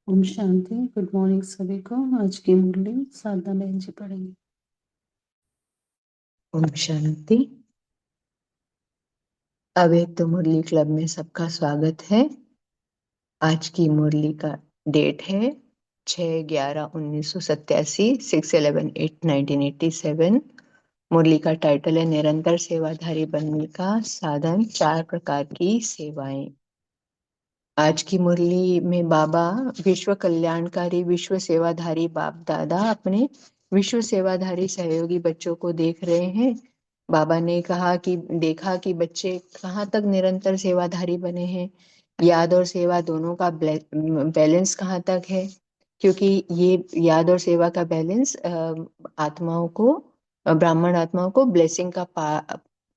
ओम शांति। Good morning सभी को। आज की मुरली साधना बहन जी पढ़ेंगे। ओम शांति। अव्यक्त मुरली क्लब में सबका स्वागत है। आज की मुरली का डेट है 6/11/1987, 6/11/1987। मुरली का टाइटल है निरंतर सेवाधारी बनने का साधन, 4 प्रकार की सेवाएं। आज की मुरली में बाबा विश्व कल्याणकारी विश्व सेवाधारी बाप दादा अपने विश्व सेवाधारी सहयोगी बच्चों को देख रहे हैं। बाबा ने कहा कि देखा कि बच्चे कहाँ तक निरंतर सेवाधारी बने हैं, याद और सेवा दोनों का बैलेंस कहाँ तक है, क्योंकि ये याद और सेवा का बैलेंस आत्माओं को, ब्राह्मण आत्माओं को ब्लेसिंग का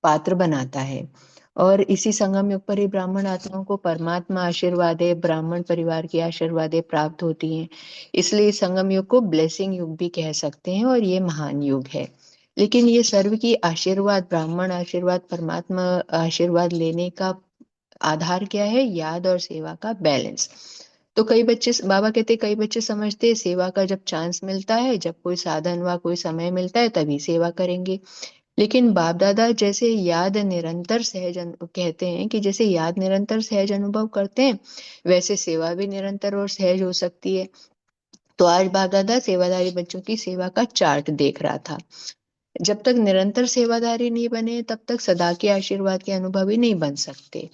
पात्र बनाता है। और इसी संगम युग पर ही ब्राह्मण आत्माओं को परमात्मा आशीर्वादें, ब्राह्मण परिवार की आशीर्वादें प्राप्त होती हैं। इसलिए संगम युग को ब्लेसिंग युग भी कह सकते हैं और ये महान युग है। लेकिन ये सर्व की आशीर्वाद, ब्राह्मण आशीर्वाद, परमात्मा आशीर्वाद लेने का आधार क्या है? याद और सेवा का बैलेंस। तो कई बच्चे, बाबा कहते कई बच्चे समझते हैं सेवा का जब चांस मिलता है, जब कोई साधन व कोई समय मिलता है तभी सेवा करेंगे। लेकिन बाप दादा जैसे याद निरंतर सहज कहते हैं कि जैसे याद निरंतर सहज अनुभव करते हैं, वैसे सेवा भी निरंतर और सहज हो सकती है। तो आज बाप दादा सेवादारी बच्चों की सेवा का चार्ट देख रहा था। जब तक निरंतर सेवादारी नहीं बने तब तक सदा के आशीर्वाद के अनुभवी नहीं बन सकते।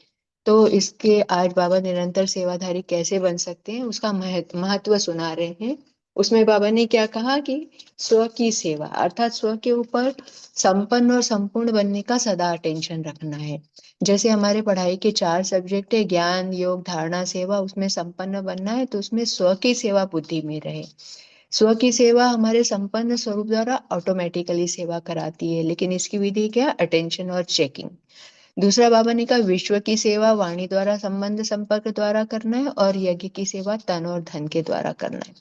तो इसके आज बाबा निरंतर सेवाधारी कैसे बन सकते हैं उसका महत्व सुना रहे हैं। उसमें बाबा ने क्या कहा कि स्व की सेवा अर्थात स्व के ऊपर संपन्न और संपूर्ण बनने का सदा अटेंशन रखना है। जैसे हमारे पढ़ाई के 4 सब्जेक्ट है, ज्ञान योग धारणा सेवा, उसमें संपन्न बनना है तो उसमें स्व की सेवा बुद्धि में रहे। स्व की सेवा हमारे संपन्न स्वरूप द्वारा ऑटोमेटिकली सेवा कराती है, लेकिन इसकी विधि क्या? अटेंशन और चेकिंग। दूसरा बाबा ने कहा विश्व की सेवा वाणी द्वारा, संबंध संपर्क द्वारा करना है, और यज्ञ की सेवा तन और धन के द्वारा करना है।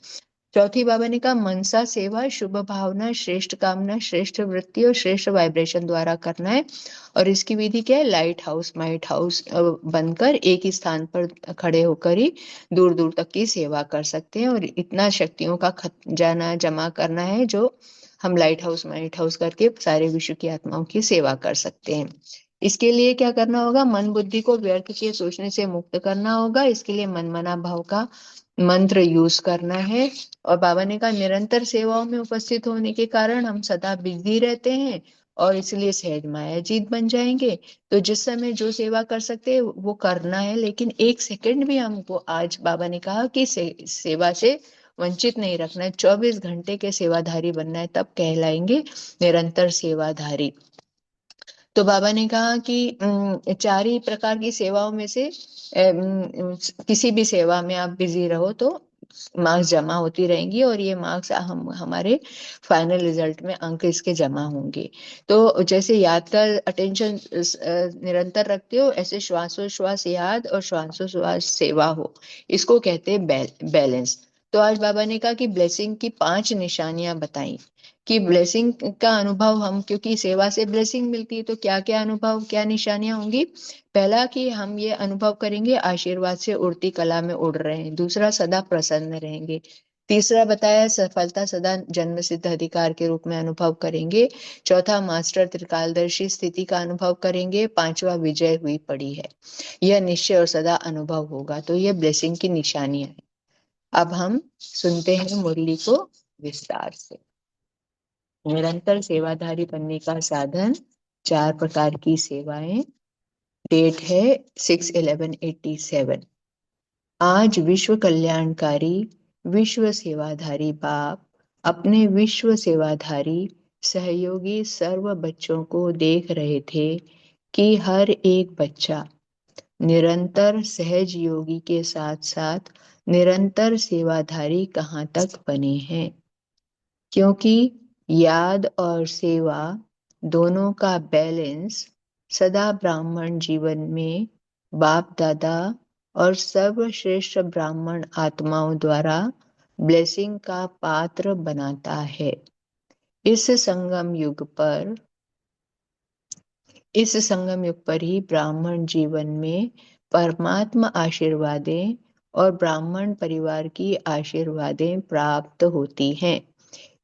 चौथी बाबा ने कहा मनसा सेवा शुभ भावना, श्रेष्ठ कामना, श्रेष्ठ वृत्ति और श्रेष्ठ वाइब्रेशन द्वारा करना है। और इसकी विधि क्या है? लाइट हाउस माइट हाउस बनकर एक ही स्थान पर खड़े होकर ही दूर दूर तक की सेवा कर सकते हैं। और इतना शक्तियों का खजाना जमा करना है जो हम लाइट हाउस माइट हाउस करके सारे विश्व की आत्माओं की सेवा कर सकते हैं। इसके लिए क्या करना होगा? मन बुद्धि को व्यर्थ के सोचने से मुक्त करना होगा। इसके लिए मनमना भाव का मंत्र यूज करना है। और बाबा ने कहा निरंतर सेवाओं में उपस्थित होने के कारण हम सदा बिजी रहते हैं और इसलिए सहज मायाजीत बन जाएंगे। तो जिस समय जो सेवा कर सकते हैं वो करना है, लेकिन एक सेकंड भी हमको, आज बाबा ने कहा कि सेवा से वंचित नहीं रखना है। 24 घंटे के सेवाधारी बनना है, तब कहलाएंगे निरंतर सेवाधारी। तो बाबा ने कहा कि चार ही प्रकार की सेवाओं में से किसी भी सेवा में आप बिजी रहो तो मार्क्स जमा होती रहेंगी, और ये मार्क्स हम हमारे फाइनल रिजल्ट में अंक इसके जमा होंगे। तो जैसे याद का अटेंशन निरंतर रखते हो, ऐसे श्वासोश्वास याद और श्वासोश्वास सेवा हो, इसको कहते हैं बैलेंस। तो आज बाबा ने कहा कि ब्लेसिंग की 5 निशानियां बताई कि ब्लेसिंग का अनुभव हम, क्योंकि सेवा से ब्लेसिंग मिलती है, तो क्या क्या अनुभव, क्या निशानियां होंगी? पहला कि हम ये अनुभव करेंगे आशीर्वाद से उड़ती कला में उड़ रहे हैं। दूसरा, सदा प्रसन्न रहेंगे। तीसरा बताया, सफलता सदा जन्म सिद्ध अधिकार के रूप में अनुभव करेंगे। चौथा, मास्टर त्रिकालदर्शी स्थिति का अनुभव करेंगे। पांचवा, विजय हुई पड़ी है, यह निश्चय और सदा अनुभव होगा। तो यह ब्लेसिंग की निशानियां हैं। अब हम सुनते हैं मुरली को विस्तार से। निरंतर सेवाधारी बनने का साधन, 4 प्रकार की सेवाएं। डेट है 6/11/87। आज विश्व कल्याणकारी विश्व सेवाधारी बाप अपने विश्व सेवाधारी सहयोगी सर्व बच्चों को देख रहे थे कि हर एक बच्चा निरंतर सहज योगी के साथ साथ निरंतर सेवाधारी कहाँ तक बने हैं। क्योंकि याद और सेवा दोनों का बैलेंस सदा ब्राह्मण जीवन में बाप दादा और सर्वश्रेष्ठ ब्राह्मण आत्माओं द्वारा ब्लेसिंग का पात्र बनाता है। इस संगम युग पर ही ब्राह्मण जीवन में परमात्मा आशीर्वादें और ब्राह्मण परिवार की आशीर्वादें प्राप्त होती हैं।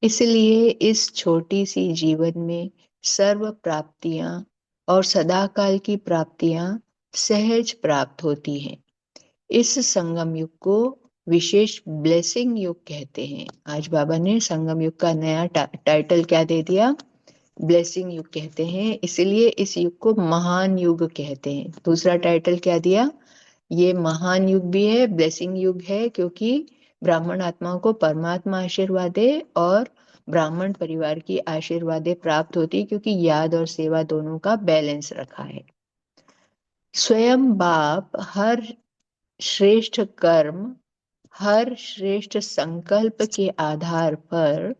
इसलिए इस छोटी सी जीवन में सर्व प्राप्तियां और सदाकाल की प्राप्तियां सहज प्राप्त होती हैं। इस संगम युग को विशेष ब्लेसिंग युग कहते हैं। आज बाबा ने संगम युग का नया टाइटल क्या दे दिया? ब्लेसिंग युग कहते हैं। इसलिए इस युग को महान युग कहते हैं। दूसरा टाइटल क्या दिया? ये महान युग भी है, ब्लेसिंग युग है, क्योंकि ब्राह्मण आत्माओं को परमात्मा आशीर्वादे और ब्राह्मण परिवार की आशीर्वादें प्राप्त होती, क्योंकि याद और सेवा दोनों का बैलेंस रखा है। स्वयं बाप हर श्रेष्ठ कर्म, हर श्रेष्ठ संकल्प के आधार पर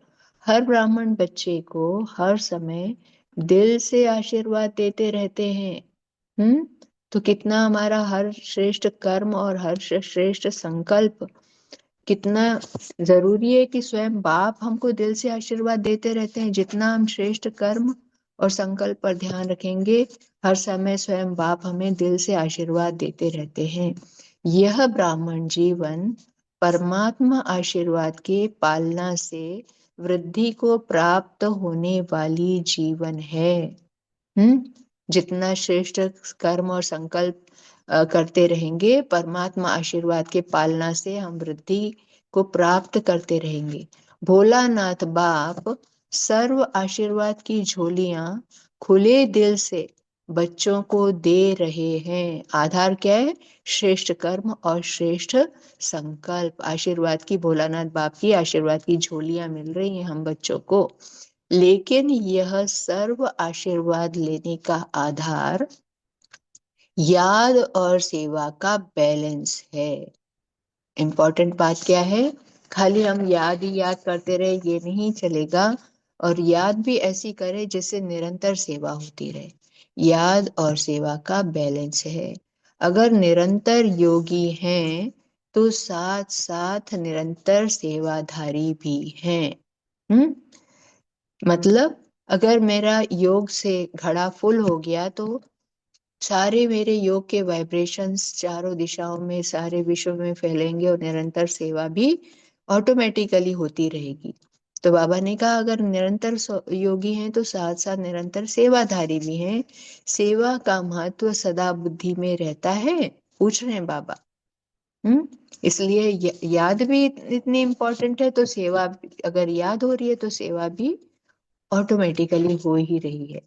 हर ब्राह्मण बच्चे को हर समय दिल से आशीर्वाद देते रहते हैं। तो कितना हमारा हर श्रेष्ठ कर्म और हर श्रेष्ठ संकल्प कितना जरूरी है कि स्वयं बाप हमको दिल से आशीर्वाद देते रहते हैं। जितना हम श्रेष्ठ कर्म और संकल्प पर ध्यान रखेंगे, हर समय स्वयं बाप हमें दिल से आशीर्वाद देते रहते हैं। यह ब्राह्मण जीवन परमात्मा आशीर्वाद के पालना से वृद्धि को प्राप्त होने वाली जीवन है। जितना श्रेष्ठ कर्म और संकल्प करते रहेंगे, परमात्मा आशीर्वाद के पालना से हम वृद्धि को प्राप्त करते रहेंगे। भोलानाथ बाप सर्व आशीर्वाद की झोलियां खुले दिल से बच्चों को दे रहे हैं। आधार क्या है? श्रेष्ठ कर्म और श्रेष्ठ संकल्प। आशीर्वाद की, भोलानाथ बाप की आशीर्वाद की झोलियां मिल रही हैं हम बच्चों को। लेकिन यह सर्व आशीर्वाद लेने का आधार याद और सेवा का बैलेंस है। इंपॉर्टेंट बात क्या है? खाली हम याद ही याद करते रहे ये नहीं चलेगा, और याद भी ऐसी करे जिससे निरंतर सेवा होती रहे। याद और सेवा का बैलेंस है। अगर निरंतर योगी हैं तो साथ साथ निरंतर सेवाधारी भी हैं। मतलब अगर मेरा योग से घड़ा फुल हो गया तो सारे मेरे योग के वाइब्रेशंस चारों दिशाओं में, सारे विश्व में फैलेंगे और निरंतर सेवा भी ऑटोमेटिकली होती रहेगी। तो बाबा ने कहा अगर निरंतर योगी हैं तो साथ साथ निरंतर सेवाधारी भी हैं। सेवा का महत्व सदा बुद्धि में रहता है, पूछ रहे हैं बाबा। हम्म इसलिए याद भी इतनी इम्पोर्टेंट है, तो सेवा अगर याद हो रही है तो सेवा भी ऑटोमेटिकली हो ही रही है।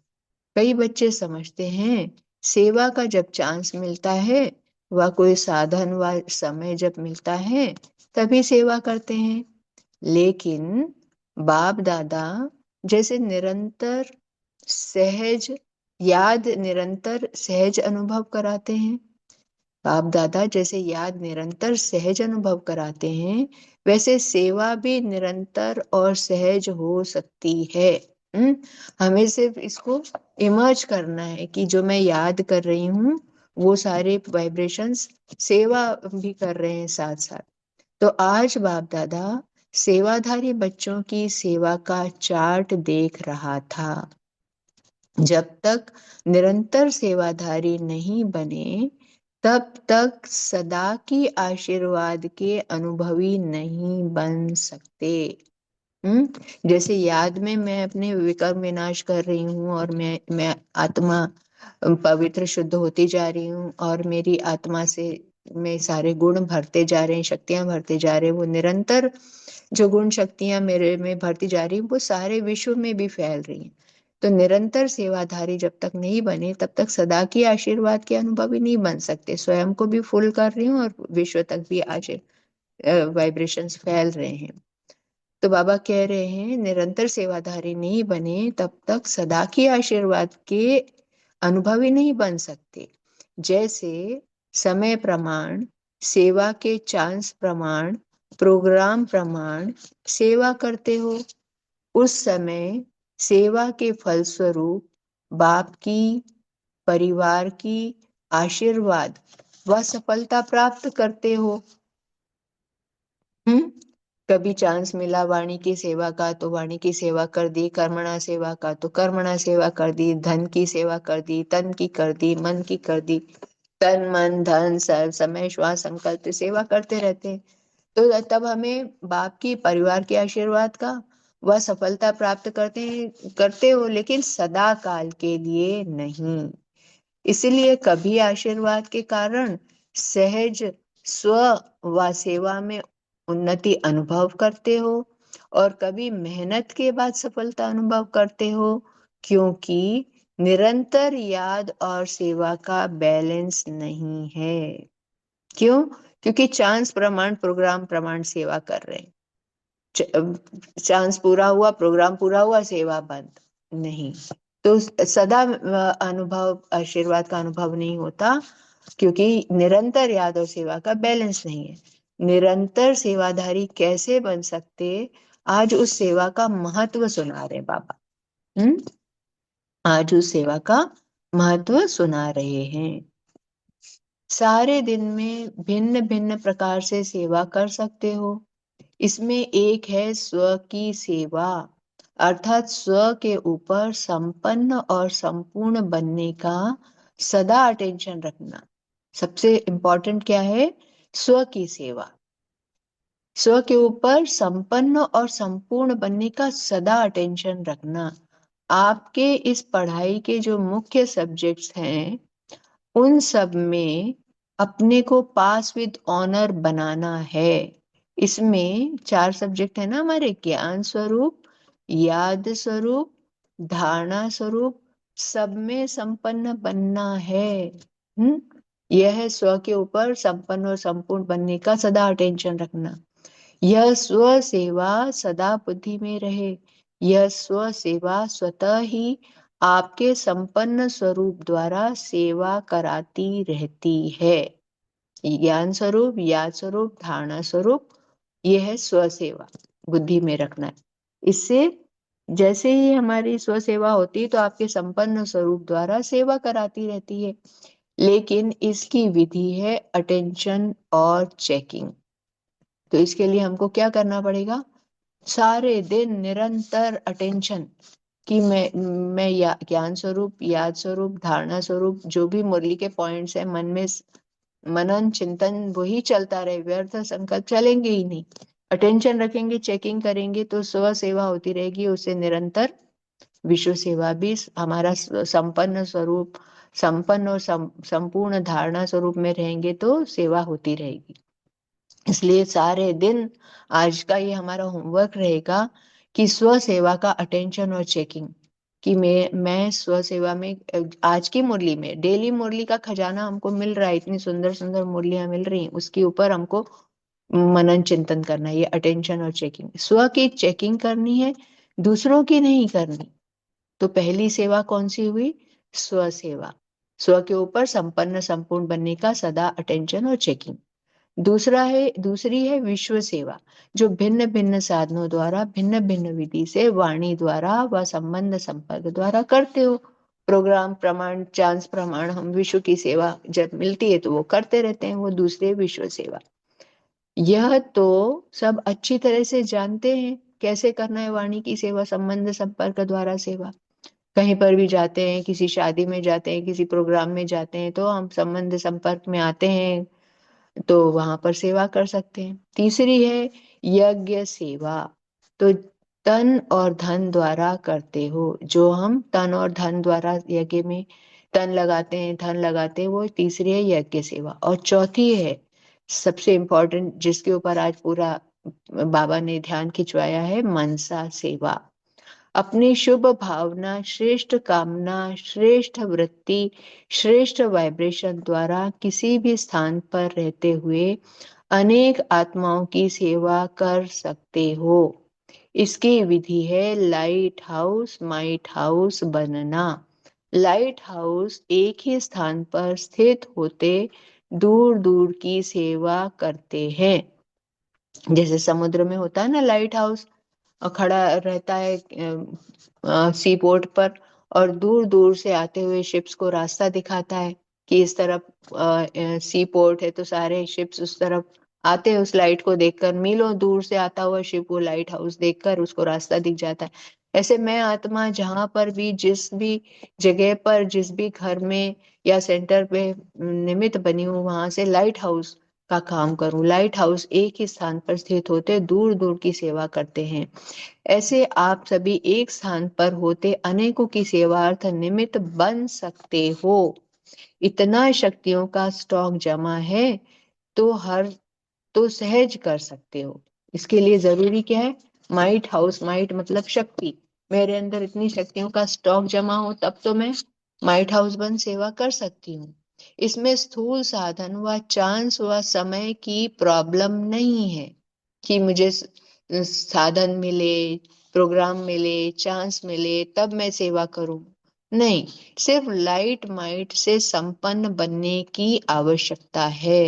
कई बच्चे समझते हैं सेवा का जब चांस मिलता है, वह कोई साधन व समय जब मिलता है तभी सेवा करते हैं। लेकिन बाप दादा जैसे निरंतर सहज याद निरंतर सहज अनुभव कराते हैं, बाप दादा जैसे याद निरंतर सहज अनुभव कराते हैं, वैसे सेवा भी निरंतर और सहज हो सकती है। हम्म हमें सिर्फ इसको इमर्ज करना है कि जो मैं याद कर रही हूँ वो सारे वाइब्रेशंस सेवा भी कर रहे हैं साथ साथ। तो आज बाप दादा सेवाधारी बच्चों की सेवा का चार्ट देख रहा था। जब तक निरंतर सेवाधारी नहीं बने तब तक सदा की आशीर्वाद के अनुभवी नहीं बन सकते। जैसे याद में मैं अपने विकर्म विनाश कर रही हूँ और मैं आत्मा पवित्र शुद्ध होती जा रही हूँ और मेरी आत्मा से में सारे गुण भरते जा रहे हैं, शक्तियां भरते जा रहे हैं। वो निरंतर जो गुण शक्तियां मेरे में भरती जा रही वो सारे विश्व में भी फैल रही हैं। तो निरंतर सेवाधारी जब तक नहीं बने तब तक सदा की आशीर्वाद के अनुभवी नहीं बन सकते। स्वयं को भी फुल कर रही हूँ और विश्व तक भी वाइब्रेशंस फैल रहे हैं। तो बाबा कह रहे हैं निरंतर सेवाधारी नहीं बने तब तक सदा की आशीर्वाद के अनुभवी नहीं बन सकते। जैसे समय प्रमाण, सेवा के चांस प्रमाण, प्रोग्राम प्रमाण सेवा करते हो, उस समय सेवा के फलस्वरूप बाप की, परिवार की आशीर्वाद व सफलता प्राप्त करते हो। हम्म कभी चांस मिला वाणी की सेवा का तो वाणी की सेवा कर दी, कर्मणा सेवा का तो कर्मणा सेवा कर दी, धन की सेवा कर दी, तन की कर दी, मन की कर दी। तन मन धन सर्व समय श्वास संकल्प सेवा करते रहते हैं। तो तब हमें बाप की, परिवार के आशीर्वाद का वह सफलता प्राप्त करते हो, लेकिन सदा काल के लिए नहीं। इसलिए कभी आशीर्वाद के कारण सहज स्व व सेवा में उन्नति अनुभव करते हो और कभी मेहनत के बाद सफलता अनुभव करते हो, क्योंकि निरंतर याद और सेवा का बैलेंस नहीं है। क्यों? क्योंकि चांस प्रमाण, प्रोग्राम प्रमाण सेवा कर रहे हैं। चांस पूरा हुआ, प्रोग्राम पूरा हुआ, सेवा बंद नहीं। तो सदा अनुभव, आशीर्वाद का अनुभव नहीं होता, क्योंकि निरंतर याद और सेवा का बैलेंस नहीं है। निरंतर सेवाधारी कैसे बन सकते, आज उस सेवा का महत्व सुना रहे बाबा। हम्म आज उस सेवा का महत्व सुना रहे हैं। सारे दिन में भिन्न भिन्न प्रकार से सेवा कर सकते हो। इसमें एक है स्व की सेवा, अर्थात स्व के ऊपर संपन्न और संपूर्ण बनने का सदा अटेंशन रखना। सबसे इंपॉर्टेंट क्या है? स्व की सेवा। स्व के ऊपर संपन्न और संपूर्ण बनने का सदा अटेंशन रखना। आपके इस पढ़ाई के जो मुख्य सब्जेक्ट्स हैं उन सब में अपने को पास विद ऑनर बनाना है। इसमें 4 सब्जेक्ट है ना हमारे, ज्ञान स्वरूप, याद स्वरूप, धारणा स्वरूप, सब में संपन्न बनना है। यह है स्व के ऊपर संपन्न और संपूर्ण बनने का सदा अटेंशन रखना। यह स्व सेवा सदा बुद्धि में रहे। यह स्व सेवा स्वतः ही आपके संपन्न स्वरूप द्वारा सेवा कराती रहती है। ज्ञान स्वरूप, याद स्वरूप, धारणा स्वरूप, यह है स्व सेवा, बुद्धि में रखना है। इससे जैसे ही हमारी स्व सेवा होती है तो आपके संपन्न स्वरूप द्वारा सेवा कराती रहती है। लेकिन इसकी विधि है अटेंशन और चेकिंग। तो इसके लिए हमको क्या करना पड़ेगा? सारे दिन निरंतर अटेंशन कि मैं ज्ञान स्वरूप, याद स्वरूप, धारणा स्वरूप, जो भी मुरली के पॉइंट्स है मन में मनन चिंतन वही चलता रहे, व्यर्थ संकल्प चलेंगे ही नहीं। अटेंशन रखेंगे, चेकिंग करेंगे तो स्व सेवा होती रहेगी, उससे निरंतर विश्व सेवा भी हमारा संपन्न स्वरूप, संपन्न और संपूर्ण धारणा स्वरूप में रहेंगे तो सेवा होती रहेगी। इसलिए सारे दिन आज का ये हमारा होमवर्क रहेगा कि स्व सेवा का अटेंशन और चेकिंग, कि मैं स्व सेवा में आज की मुरली में डेली मुरली का खजाना हमको मिल रहा है, इतनी सुंदर सुंदर मुरलियां मिल रही हैं, उसके ऊपर हमको मनन चिंतन करना है। ये अटेंशन और चेकिंग, स्व की चेकिंग करनी है, दूसरों की नहीं करनी। तो पहली सेवा कौन सी हुई? स्व सेवा, स्व के ऊपर संपन्न संपूर्ण बनने का सदा अटेंशन और चेकिंग। दूसरी है विश्व सेवा, जो भिन्न भिन्न साधनों द्वारा, भिन्न भिन्न विधि से, वाणी द्वारा व संबंध संपर्क द्वारा करते हो। प्रोग्राम प्रमाण, चांस प्रमाण, हम विश्व की सेवा जब मिलती है तो वो करते रहते हैं, वो दूसरे विश्व सेवा। यह तो सब अच्छी तरह से जानते हैं कैसे करना है वाणी की सेवा, संबंध संपर्क द्वारा सेवा। कहीं पर भी जाते हैं, किसी शादी में जाते हैं, किसी प्रोग्राम में जाते हैं, तो हम संबंध संपर्क में आते हैं, तो वहां पर सेवा कर सकते हैं। तीसरी है यज्ञ सेवा, तो तन और धन द्वारा करते हो, जो हम तन और धन द्वारा यज्ञ में तन लगाते हैं, धन लगाते हैं, वो तीसरी है यज्ञ सेवा। और चौथी है सबसे इम्पोर्टेंट, जिसके ऊपर आज पूरा बाबा ने ध्यान खिंचवाया है, मनसा सेवा। अपनी शुभ भावना, श्रेष्ठ कामना, श्रेष्ठ वृत्ति, श्रेष्ठ वाइब्रेशन द्वारा किसी भी स्थान पर रहते हुए अनेक आत्माओं की सेवा कर सकते हो। इसकी विधि है लाइट हाउस माइट हाउस बनना। लाइट हाउस एक ही स्थान पर स्थित होते दूर दूर की सेवा करते हैं। जैसे समुद्र में होता है ना लाइट हाउस, और खड़ा रहता है सी पोर्ट पर, और दूर दूर से आते हुए शिप्स को रास्ता दिखाता है कि इस तरफ सी पोर्ट है, तो सारे शिप्स उस तरफ आते हैं, उस लाइट को देखकर मीलों दूर से आता हुआ शिप वो लाइट हाउस देखकर उसको रास्ता दिख जाता है। ऐसे मैं आत्मा जहां पर भी, जिस भी जगह पर, जिस भी घर में या सेंटर पे निमित्त बनी हूँ, वहां से लाइट हाउस का काम करूं। लाइट हाउस एक ही स्थान पर स्थित होते दूर दूर की सेवा करते हैं। ऐसे आप सभी एक स्थान पर होते अनेकों की सेवार्थ निमित्त बन सकते हो। इतना शक्तियों का स्टॉक जमा है तो हर तो सहज कर सकते हो। इसके लिए जरूरी क्या है? माइट हाउस, माइट मतलब शक्ति, मेरे अंदर इतनी शक्तियों का स्टॉक जमा हो तब तो मैं माइट हाउस बन सेवा कर सकती हूँ। इसमें स्थूल साधन व चांस व समय की प्रॉब्लम नहीं है कि मुझे साधन मिले, प्रोग्राम मिले, चांस मिले तब मैं सेवा करूं। नहीं, सिर्फ लाइट माइट से संपन्न बनने की आवश्यकता है।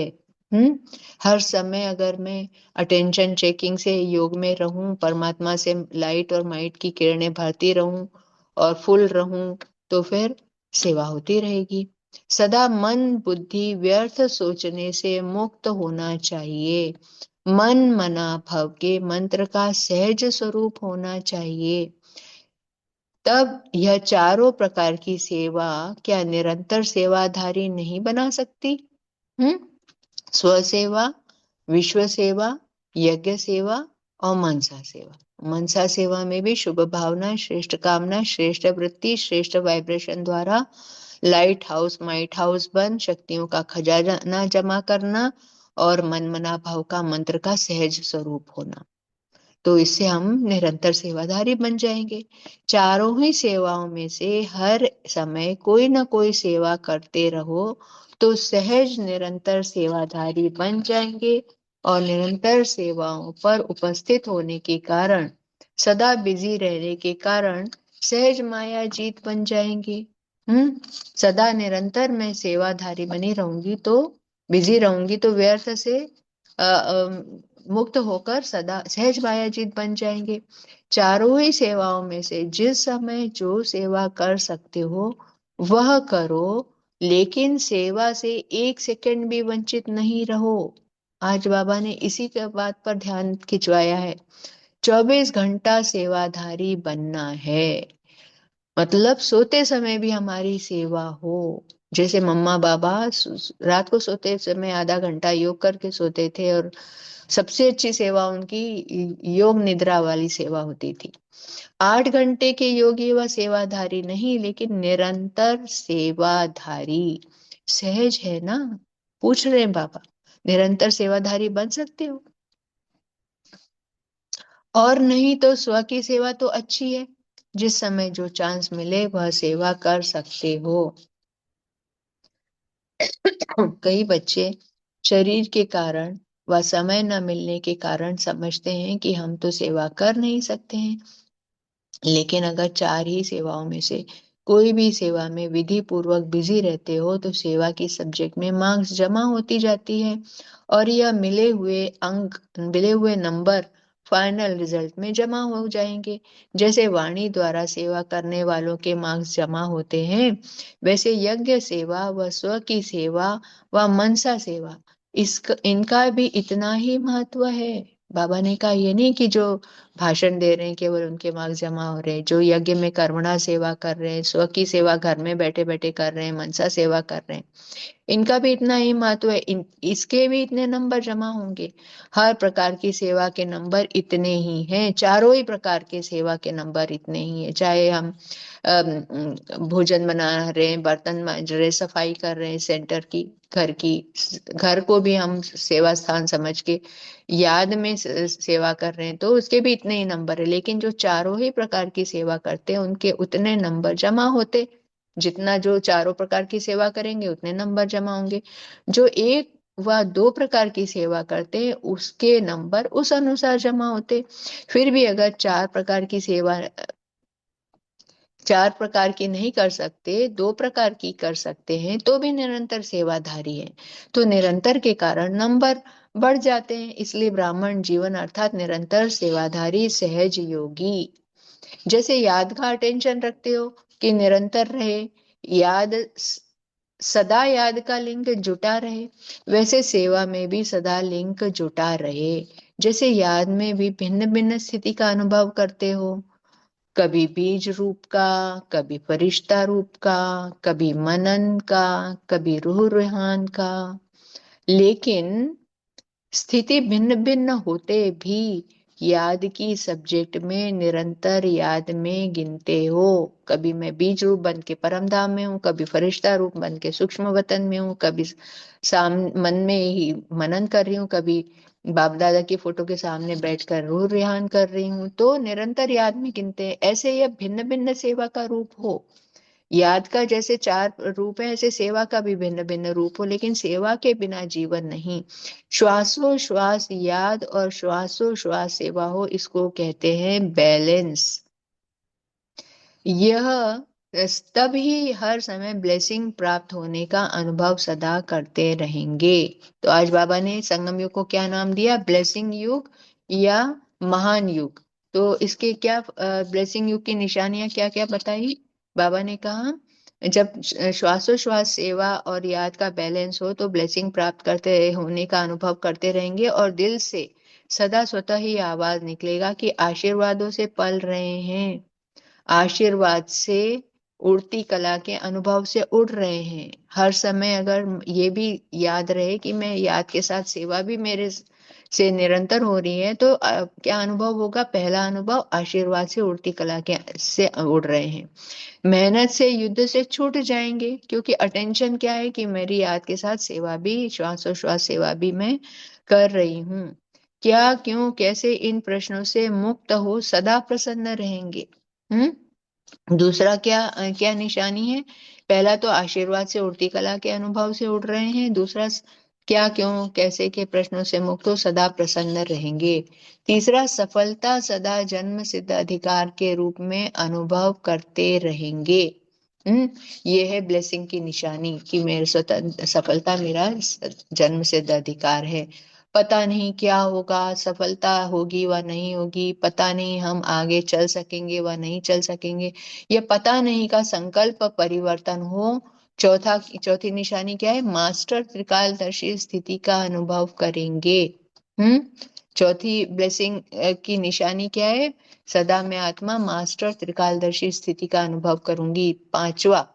हम्म हर समय अगर मैं अटेंशन चेकिंग से योग में रहूं, परमात्मा से लाइट और माइट की किरणें भरती रहूं और फुल रहूं, तो फिर सेवा होती रहेगी। सदा मन बुद्धि व्यर्थ सोचने से मुक्त होना चाहिए। मन मना भव के मंत्र का सहज स्वरूप होना चाहिए। तब यह चारों प्रकार की सेवा क्या निरंतर सेवाधारी नहीं बना सकती? हम्म स्व सेवा, विश्व सेवा, यज्ञ सेवा और मनसा सेवा। मनसा सेवा में भी शुभ भावना, श्रेष्ठ कामना, श्रेष्ठ वृत्ति, श्रेष्ठ वाइब्रेशन द्वारा लाइट हाउस माइट हाउस बन शक्तियों का खजाना जमा करना और मन मना भाव का मंत्र का सहज स्वरूप होना। तो इससे हम निरंतर सेवाधारी बन जाएंगे। चारों ही सेवाओं में से हर समय कोई ना कोई सेवा करते रहो तो सहज निरंतर सेवाधारी बन जाएंगे, और निरंतर सेवाओं पर उपस्थित होने के कारण, सदा बिजी रहने के कारण सहज माया जीत बन जाएंगे। सदा निरंतर मैं सेवाधारी बनी रहूंगी तो, बिजी रहूंगी तो व्यर्थ से मुक्त होकर सदा सहज मायाजीत बन जाएंगे। चारों ही सेवाओं में से जिस समय जो सेवा कर सकते हो वह करो, लेकिन सेवा से एक सेकंड भी वंचित नहीं रहो। आज बाबा ने इसी के बात पर ध्यान खिंचवाया है। 24 घंटा सेवाधारी बनना है, मतलब सोते समय भी हमारी सेवा हो। जैसे मम्मा बाबा रात को सोते समय आधा घंटा योग करके सोते थे और सबसे अच्छी सेवा उनकी योग निद्रा वाली सेवा होती थी। 8 घंटे के योगी व सेवाधारी नहीं, लेकिन निरंतर सेवाधारी। सहज है ना? पूछ रहे हैं बाबा, निरंतर सेवाधारी बन सकते हो? और नहीं तो स्व की सेवा तो अच्छी है, जिस समय जो चांस मिले वह सेवा कर सकते हो। कई बच्चे शरीर के कारण व समय न मिलने के कारण समझते हैं कि हम तो सेवा कर नहीं सकते हैं। लेकिन अगर 4 ही सेवाओं में से कोई भी सेवा में विधि पूर्वक बिजी रहते हो तो सेवा की सब्जेक्ट में मार्क्स जमा होती जाती है और यह मिले हुए नंबर फाइनल रिजल्ट में जमा हो जाएंगे। जैसे वाणी द्वारा सेवा करने वालों के मार्क्स जमा होते हैं, वैसे यज्ञ सेवा व स्व की सेवा व मनसा सेवा, इनका भी इतना ही महत्व है। बाबा ने कहा ये नहीं कि जो भाषण दे रहे हैं केवल उनके मार्क्स जमा हो रहे हैं, जो यज्ञ में कर्मणा सेवा कर रहे हैं, स्व की सेवा घर में बैठे बैठे कर रहे हैं, मनसा सेवा कर रहे हैं, इनका भी इतना ही महत्व है। इसके भी इतने नंबर जमा होंगे। हर प्रकार की सेवा के नंबर इतने ही हैं, चारों ही प्रकार के सेवा के नंबर इतने ही है। चाहे हम भोजन बना रहे हैं, बर्तन मांज रहे, सफाई कर रहे हैं सेंटर की, घर की, घर को भी हम सेवा स्थान समझ के याद में सेवा कर रहे हैं तो उसके भी इतने ही नंबर है। लेकिन जो चारों ही प्रकार की सेवा करते हैं उनके उतने नंबर जमा होते, जितना जो चारों प्रकार की सेवा करेंगे उतने नंबर जमा होंगे। जो एक व 2 प्रकार की सेवा करते हैं उसके नंबर उस अनुसार जमा होते। फिर भी अगर 4 प्रकार की नहीं कर सकते, 2 प्रकार की कर सकते हैं तो भी निरंतर सेवाधारी है। तो निरंतर के कारण नंबर बढ़ जाते हैं। इसलिए ब्राह्मण जीवन अर्थात निरंतर सेवाधारी सहज योगी। जैसे याद का अटेंशन रखते हो कि निरंतर रहे, याद सदा याद का लिंक जुटा रहे, वैसे सेवा में भी सदा लिंक जुटा रहे। जैसे याद में भी भिन्न भिन्न स्थिति का अनुभव करते हो, कभी बीज रूप का, कभी फरिश्ता रूप का, कभी मनन का, कभी रूह रुहान का। लेकिन स्थिति भिन्न भिन्न होते भी याद की सब्जेक्ट में निरंतर याद में गिनते हो। कभी मैं बीज रूप बन के परम धाम में हूँ, कभी फरिश्ता रूप बन के सूक्ष्म वतन में हूँ, कभी मन में ही मनन कर रही हूँ, कभी बाप दादा की फोटो के सामने बैठकर रूह रिहान कर रही हूँ। तो निरंतर याद में गिनते हैं। ऐसे यह भिन्न भिन्न सेवा का रूप हो। याद का जैसे 4 रूप है, ऐसे सेवा का भी भिन्न भिन्न रूप हो, लेकिन सेवा के बिना जीवन नहीं। श्वासोश्वास याद और श्वासोश्वास सेवा हो, इसको कहते हैं बैलेंस। यह तभी हर समय ब्लेसिंग प्राप्त होने का अनुभव सदा करते रहेंगे। तो आज बाबा ने संगम युग को क्या नाम दिया? ब्लेसिंग युग या महान युग। तो इसके क्या ब्लेसिंग युग की निशानियां क्या क्या बताई? बाबा ने कहा जब श्वासोश्वास सेवा और याद का बैलेंस हो तो ब्लेसिंग प्राप्त करते होने का अनुभव करते रहेंगे और दिल से सदा स्वतः ही आवाज निकलेगा कि आशीर्वादों से पल रहे हैं, आशीर्वाद से उड़ती कला के अनुभव से उड़ रहे हैं। हर समय अगर ये भी याद रहे कि मैं याद के साथ सेवा भी मेरे से निरंतर हो रही है तो क्या अनुभव होगा? पहला अनुभव आशीर्वाद से उड़ती कला के से उड़ रहे हैं। मेहनत से युद्ध से छूट जाएंगे क्योंकि अटेंशन क्या है कि मेरी याद के साथ सेवा भी, श्वासोश्वास सेवा भी मैं कर रही हूँ। क्या, क्यों, कैसे, इन प्रश्नों से मुक्त हो सदा प्रसन्न रहेंगे। दूसरा क्या क्या निशानी है? पहला तो आशीर्वाद से उड़ती कला के अनुभव से उड़ रहे हैं। दूसरा क्या, क्यों, कैसे के प्रश्नों से मुक्त हो सदा प्रसन्न रहेंगे। तीसरा सफलता सदा जन्म सिद्ध अधिकार के रूप में अनुभव करते रहेंगे। ये है ब्लेसिंग की निशानी कि मेरे सफलता मेरा जन्म सिद्ध अधिकार है। पता नहीं क्या होगा, सफलता होगी व नहीं होगी, पता नहीं हम आगे चल सकेंगे व नहीं चल सकेंगे, ये पता नहीं का संकल्प परिवर्तन हो। चौथी निशानी क्या है? मास्टर त्रिकालदर्शी स्थिति का अनुभव करेंगे। चौथी ब्लेसिंग की निशानी क्या है? सदा मैं आत्मा मास्टर त्रिकालदर्शी स्थिति का अनुभव करूंगी। पांचवा,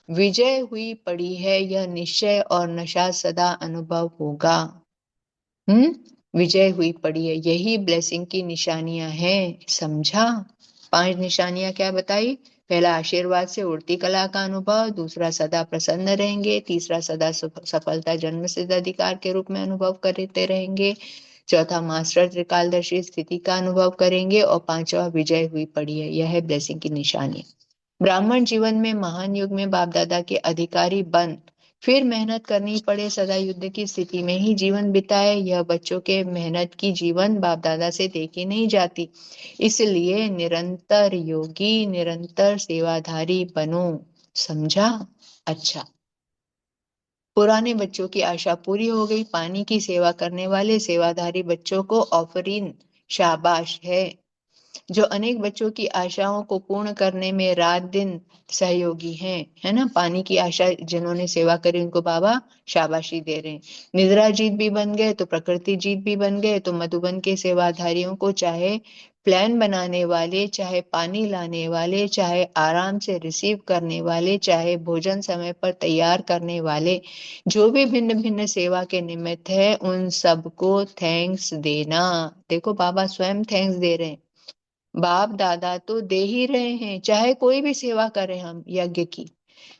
विजय हुई पड़ी है यह निश्चय और नशा सदा अनुभव होगा। विजय हुई पड़ी है। यही ब्लेसिंग की निशानियां हैं, समझा? 5 निशानियां क्या बताई? पहला, आशीर्वाद से उड़ती कला का अनुभव। दूसरा, सदा प्रसन्न रहेंगे। तीसरा, सदा सफलता जन्म सिद्ध अधिकार के रूप में अनुभव करते रहेंगे। चौथा, मास्टर त्रिकालदर्शी स्थिति का अनुभव करेंगे। और पांचवा, विजय हुई पड़ी है। यह है ब्लेसिंग की निशानी। ब्राह्मण जीवन में महान युग में बाप दादा के अधिकारी बन फिर मेहनत करनी पड़े, सदा युद्ध की स्थिति में ही जीवन बिताए, यह बच्चों के मेहनत की जीवन बाप दादा से देखी नहीं जाती। इसलिए निरंतर योगी, निरंतर सेवाधारी बनो, समझा? अच्छा, पुराने बच्चों की आशा पूरी हो गई। पानी की सेवा करने वाले सेवाधारी बच्चों को ऑफरीन शाबाश है, जो अनेक बच्चों की आशाओं को पूर्ण करने में रात दिन सहयोगी हैं, है ना? पानी की आशा जिन्होंने सेवा करी उनको बाबा शाबाशी दे रहे हैं। निद्रा जीत भी बन गए तो प्रकृति जीत भी बन गए। तो मधुबन के सेवाधारियों को चाहे प्लान बनाने वाले, चाहे पानी लाने वाले, चाहे आराम से रिसीव करने वाले, चाहे भोजन समय पर तैयार करने वाले, जो भी भिन्न भिन्न सेवा के निमित्त है, उन सबको थैंक्स देना। देखो बाबा स्वयं थैंक्स दे रहे हैं। बाप दादा तो दे ही रहे हैं, चाहे कोई भी सेवा करें हम यज्ञ की।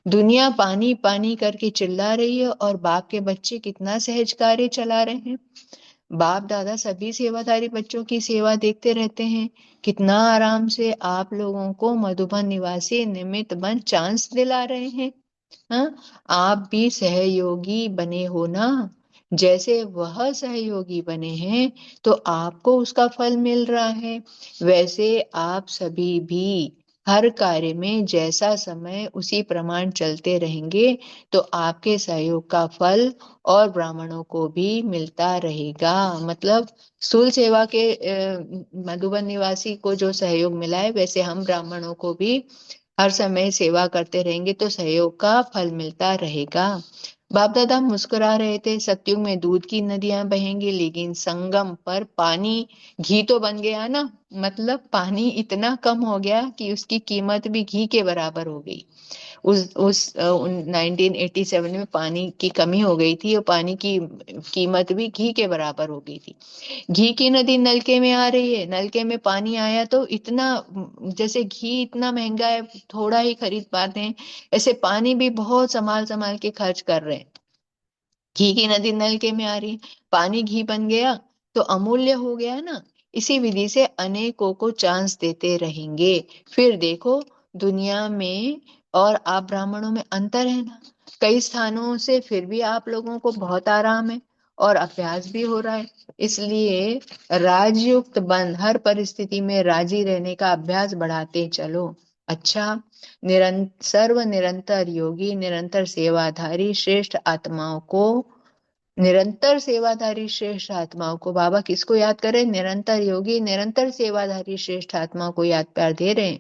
दुनिया पानी पानी करके चिल्ला रही है और बाप के बच्चे कितना सहज कार्य चला रहे हैं। बाप दादा सभी सेवादारी बच्चों की सेवा देखते रहते हैं। कितना आराम से आप लोगों को मधुबन निवासी निमित्त बन चांस दिला रहे हैं। हाँ, आप भी सहयोगी बने हो ना? जैसे वह सहयोगी बने हैं तो आपको उसका फल मिल रहा है। वैसे आप सभी भी हर कार्य में जैसा समय उसी प्रमाण चलते रहेंगे तो आपके सहयोग का फल और ब्राह्मणों को भी मिलता रहेगा। मतलब स्थूल सेवा के मधुबन निवासी को जो सहयोग मिला है, वैसे हम ब्राह्मणों को भी हर समय सेवा करते रहेंगे तो सहयोग का फल मिलता रहेगा। बाप दादा मुस्कुरा रहे थे। सतयुग में दूध की नदियां बहेंगी, लेकिन संगम पर पानी घी तो बन गया ना। मतलब पानी इतना कम हो गया कि उसकी कीमत भी घी के बराबर हो गई। उस 1987 में पानी की कमी हो गई थी और पानी की कीमत भी घी के बराबर हो गई थी। घी की नदी नलके में आ रही है, नलके में पानी आया तो इतना, जैसे घी इतना महंगा है थोड़ा ही खरीद पाते हैं, ऐसे पानी भी बहुत संभाल संभाल के खर्च कर रहे हैं। घी की नदी नलके में आ रही है, पानी घी बन गया तो अमूल्य हो गया ना। इसी विधि से अनेकों को चांस देते रहेंगे। फिर देखो दुनिया में और आप ब्राह्मणों में अंतर है ना। कई स्थानों से फिर भी आप लोगों को बहुत आराम है और अभ्यास भी हो रहा है। इसलिए राजयुक्त बन हर परिस्थिति में राजी रहने का अभ्यास बढ़ाते चलो। अच्छा, सर्व निरंतर योगी, निरंतर सेवाधारी श्रेष्ठ आत्माओं को, निरंतर सेवाधारी श्रेष्ठ आत्माओं को बाबा किसको याद करें? निरंतर योगी, निरंतर सेवाधारी श्रेष्ठ आत्माओं को याद प्यार दे रहे हैं।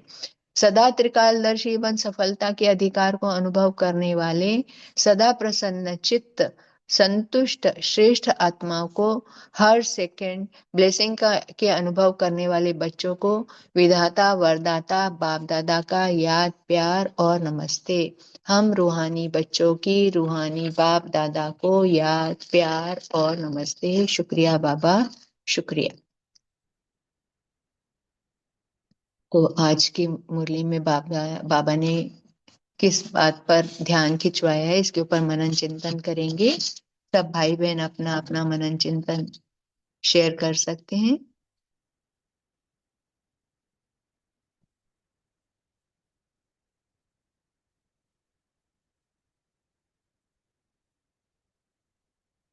सदा त्रिकालदर्शी बन सफलता के अधिकार को अनुभव करने वाले, सदा प्रसन्न चित्त, संतुष्ट श्रेष्ठ आत्माओं को, हर सेकंड ब्लेसिंग का के अनुभव करने वाले बच्चों को विधाता वरदाता बाप दादा का याद प्यार और नमस्ते। हम रूहानी बच्चों की रूहानी बाप दादा को याद प्यार और नमस्ते। शुक्रिया बाबा, शुक्रिया। तो आज की मुरली में बाबा ने किस बात पर ध्यान खिंचवाया है, इसके ऊपर मनन चिंतन करेंगे। सब भाई बहन अपना अपना मनन चिंतन शेयर कर सकते हैं।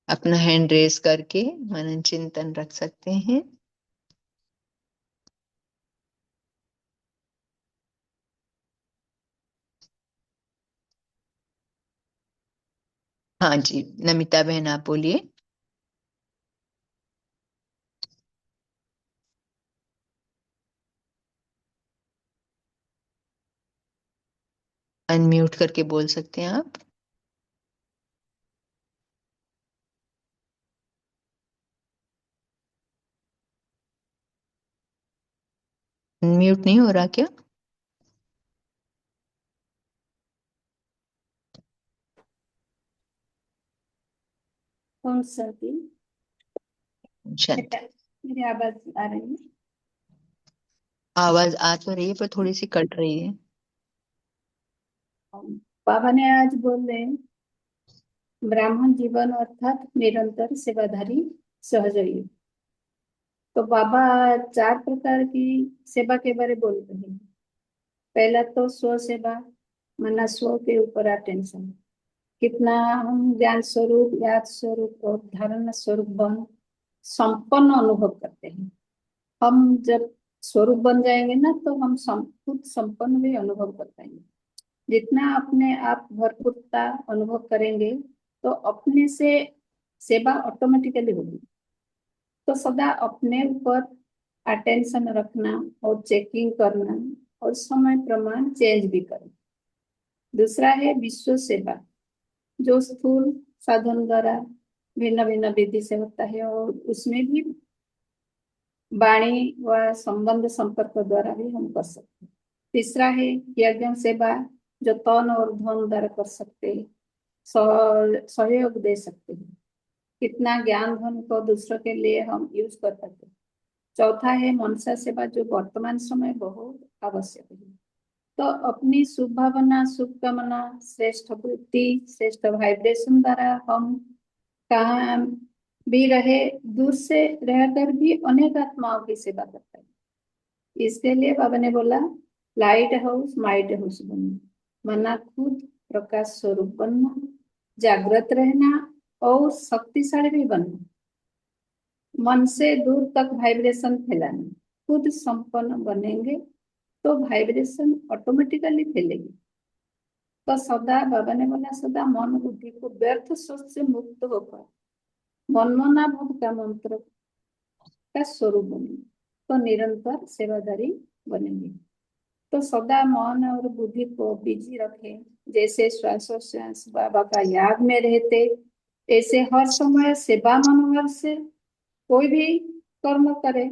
अपना हैंड रेस करके मनन चिंतन रख सकते हैं। हाँ जी, नमिता बहन आप बोलिए। अनम्यूट करके बोल सकते हैं आप। म्यूट नहीं हो रहा क्या? कौन सा दिन? शांति। मेरी आवाज आ रही है? आवाज आ तो रही है पर थोड़ी सी कट रही है। बाबा ने आज बोले ब्राह्मण जीवन अर्थात निरंतर सेवाधारी सहजयी। तो बाबा 4 प्रकार की सेवा के बारे बोल रहे हैं। पहला तो स्व सेवा, माना स्व के ऊपर अटेंशन, कितना हम ज्ञान स्वरूप, याद स्वरूप और धारणा स्वरूप बन संपन्न अनुभव करते हैं। हम जब स्वरूप बन जाएंगे ना तो हम खुद संपन्न भी अनुभव कर पाएंगे। जितना अपने आप भरपूरता अनुभव करेंगे तो अपने से सेवा ऑटोमेटिकली होगी। तो सदा अपने ऊपर अटेंशन रखना और चेकिंग करना और समय प्रमाण चेंज भी करना। दूसरा है विश्व सेवा, जो स्थूल साधन द्वारा भिन्न भिन्न विधि से होता है और उसमें भी वाणी व संबंध संपर्क द्वारा भी हम कर सकते हैं। तीसरा है यज्ञ सेवा, जो तन और धन द्वारा कर सकते हैं, सहयोग दे सकते हैं, कितना ज्ञान धन को दूसरों के लिए हम यूज कर सकते हैं। चौथा है मनसा सेवा, जो वर्तमान समय बहुत आवश्यक है। तो अपनी शुभ भावना, शुभकामना, श्रेष्ठ बुद्धि, श्रेष्ठ वाइब्रेशन द्वारा हम कहाँ भी रहे, दूर से रहकर भी अनेक आत्माओं की सेवा करता है। इसके लिए बाबा ने बोला लाइट हाउस माइट हाउस बनना, माना खुद प्रकाश स्वरूप बनना, जागृत रहना और शक्तिशाली भी बनना, मन से दूर तक वाइब्रेशन फैलाना। खुद संपन्न बनेंगे तो वाइब्रेशन ऑटोमेटिकली फैलेगी। तो सदा बाबा ने बोला सदा मन बुद्धि को व्यर्थ सोच से मुक्त होकर मनमना भव का मंत्र का स्वरूप बनेंगे तो निरंतर सेवादारी बनेंगे। तो सदा मन और बुद्धि को बिजी रखें। जैसे श्वासोश्वास बाबा का याद में रहते, ऐसे हर समय सेवा मनोभाव से कोई भी कर्म करे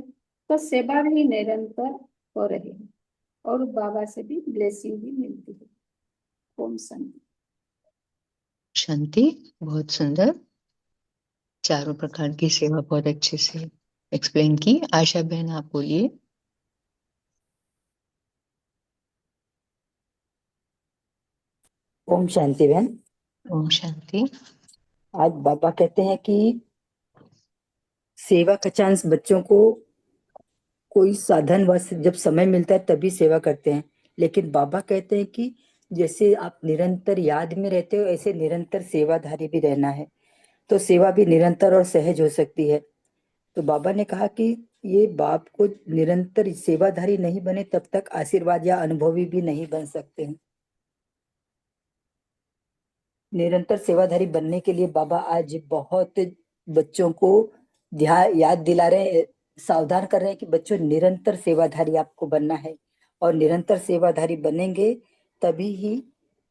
तो सेवा भी निरंतर हो रही है और बाबा से भी ब्लेसिंग भी मिलती है। ओम शांति। शांति। बहुत सुंदर, चारों प्रकार की सेवा बहुत अच्छे से एक्सप्लेन की। आशा बहन आप बोलिए। ओम शांति बहन। ओम शांति। आज बाबा कहते हैं कि सेवा का चांस बच्चों को कोई साधन बस जब समय मिलता है तभी सेवा करते हैं, लेकिन बाबा कहते हैं कि जैसे आप निरंतर याद में रहते हो ऐसे निरंतर सेवाधारी भी रहना है, तो सेवा भी निरंतर और सहज हो सकती है। तो बाबा ने कहा कि ये बाप को निरंतर सेवाधारी नहीं बने तब तक आशीर्वाद या अनुभवी भी नहीं बन सकते हैं। निरंतर सेवाधारी बनने के लिए बाबा आज बहुत बच्चों को ध्यान याद दिला रहे हैं, सावधान कर रहे हैं कि बच्चों निरंतर सेवाधारी आपको बनना है और निरंतर सेवाधारी बनेंगे तभी ही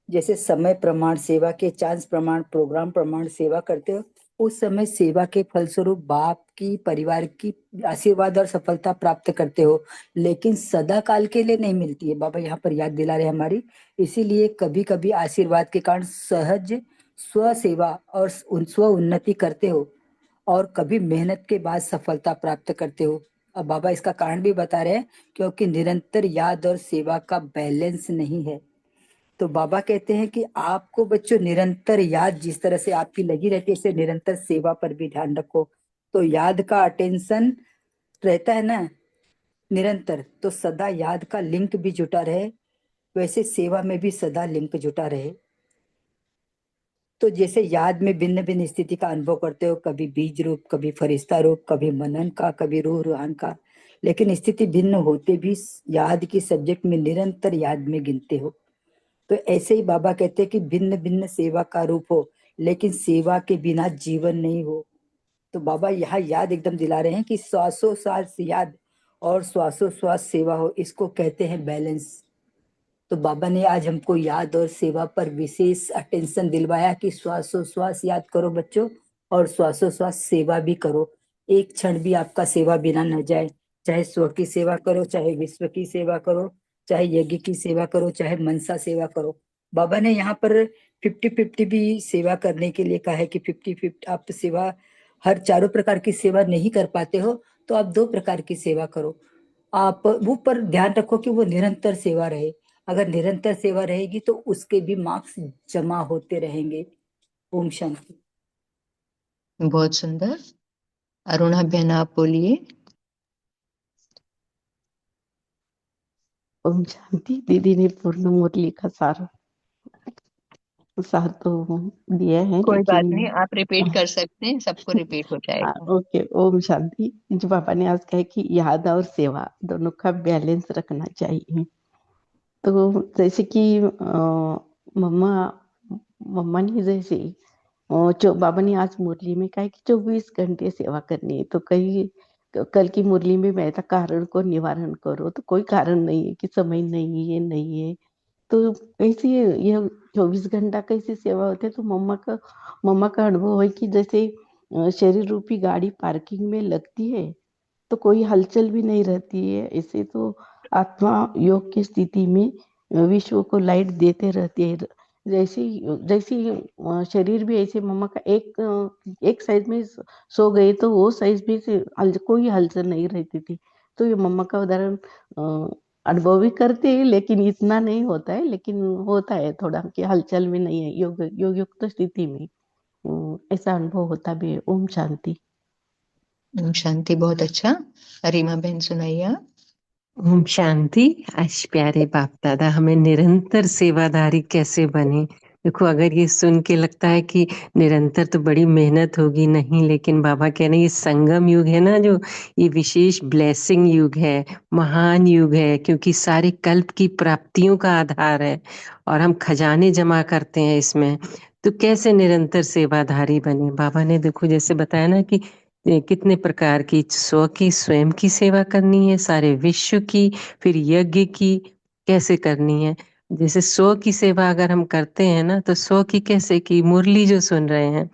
जैसे समय प्रमाण सेवा के चांस प्रमाण प्रोग्राम प्रमाण सेवा करते हो, उस समय सेवा के फलस्वरूप बाप की परिवार की आशीर्वाद और सफलता प्राप्त करते हो, लेकिन सदा काल के लिए नहीं मिलती है। बाबा यहाँ पर याद दिला रहे हैं हमारी, इसीलिए कभी कभी आशीर्वाद के कारण सहज स्व सेवा और स्व उन्नति करते हो और कभी मेहनत के बाद सफलता प्राप्त करते हो। अब बाबा इसका कारण भी बता रहे हैं, क्योंकि निरंतर याद और सेवा का बैलेंस नहीं है। तो बाबा कहते हैं कि आपको बच्चों निरंतर याद जिस तरह से आपकी लगी रहती है, इससे निरंतर सेवा पर भी ध्यान रखो। तो याद का अटेंशन रहता है ना निरंतर, तो सदा याद का लिंक भी जुटा रहे, वैसे सेवा में भी सदा लिंक जुटा रहे। तो जैसे याद में भिन्न भिन्न स्थिति का अनुभव करते हो, कभी बीज रूप, कभी फरिश्ता रूप, कभी मनन का, कभी रूह रूहान का, लेकिन स्थिति भिन्न होते भी याद की सब्जेक्ट में निरंतर याद में गिनते हो। तो ऐसे ही बाबा कहते हैं कि भिन्न भिन्न सेवा का रूप हो, लेकिन सेवा के बिना जीवन नहीं हो। तो बाबा यहाँ याद एकदम दिला रहे हैं कि श्वासोश्वास याद और श्वासोश्वास सेवा हो, इसको कहते हैं बैलेंस। तो बाबा ने आज हमको याद और सेवा पर विशेष अटेंशन दिलवाया कि श्वासोश्वास याद करो बच्चों और श्वासोश्वास सेवा भी करो। एक क्षण भी आपका सेवा बिना न जाए, चाहे स्व की सेवा करो, चाहे विश्व की सेवा करो, चाहे यज्ञ की सेवा करो, चाहे मनसा सेवा करो। बाबा ने यहाँ पर 50-50 भी सेवा करने के लिए कहा है कि 50-50 आप सेवा हर चारों प्रकार की सेवा नहीं कर पाते हो तो आप 2 प्रकार की सेवा करो। आप वो पर ध्यान रखो कि वो निरंतर सेवा रहे। अगर निरंतर सेवा रहेगी तो उसके भी मार्क्स जमा होते रहेंगे। ओम शांति। बहुत सुंदर। अरुणा बहन आप बोलिए। ओम शांति। दीदी ने पूर्ण मुरली का सार तो दिया है, कोई बात लेकिन नहीं, आप रिपीट कर सकते हैं, सबको रिपीट हो जाएगा। ओके। ओम शांति। जो पापा ने आज कहा कि याद और सेवा दोनों का बैलेंस रखना चाहिए। तो जैसे कि मम्मा मम्मा ने जैसे जो बाबा ने आज मुरली में कहा कि 24 घंटे सेवा करनी है, तो कई कल की मुरली में मैं था कारण को निवारण करो, तो कोई कारण नहीं है कि समय नहीं है। तो कैसे ये 24 घंटा कैसे सेवा होते, तो मम्मा का अनुभव है कि जैसे शरीर रूपी गाड़ी पार्किंग में लगती है तो कोई हलचल भी नहीं रहती है। ऐसे तो आत्मा योग की स्थिति में विश्व को लाइट देते रहती है। जैसे शरीर भी ऐसे मम्मा का एक साइड में सो गए तो वो साइड भी कोई हलचल नहीं रहती थी। तो ये मम्मा का उदाहरण अनुभव भी करते हैं, लेकिन इतना नहीं होता है, लेकिन होता है थोड़ा कि हलचल में नहीं है। योग युक्त स्थिति में ऐसा अनुभव होता भी है। ओम शांति। ओम शांति। बहुत अच्छा। रीमा बहन सुनाइए आप। ओम शांति। आज प्यारे बाप दादा हमें निरंतर सेवाधारी कैसे बने। देखो, अगर ये सुन के लगता है कि निरंतर तो बड़ी मेहनत होगी, नहीं, लेकिन बाबा कह रहे हैं ये संगम युग है ना, जो ये विशेष ब्लेसिंग युग है, महान युग है, क्योंकि सारे कल्प की प्राप्तियों का आधार है और हम खजाने जमा करते हैं इसमें। तो कैसे निरंतर सेवाधारी बने। बाबा ने देखो जैसे बताया ना कि कितने प्रकार की, स्व की स्वयं की सेवा करनी है, सारे विश्व की, फिर यज्ञ की कैसे करनी है। जैसे स्व की सेवा अगर हम करते हैं ना, तो स्व की कैसे की, मुरली जो सुन रहे हैं,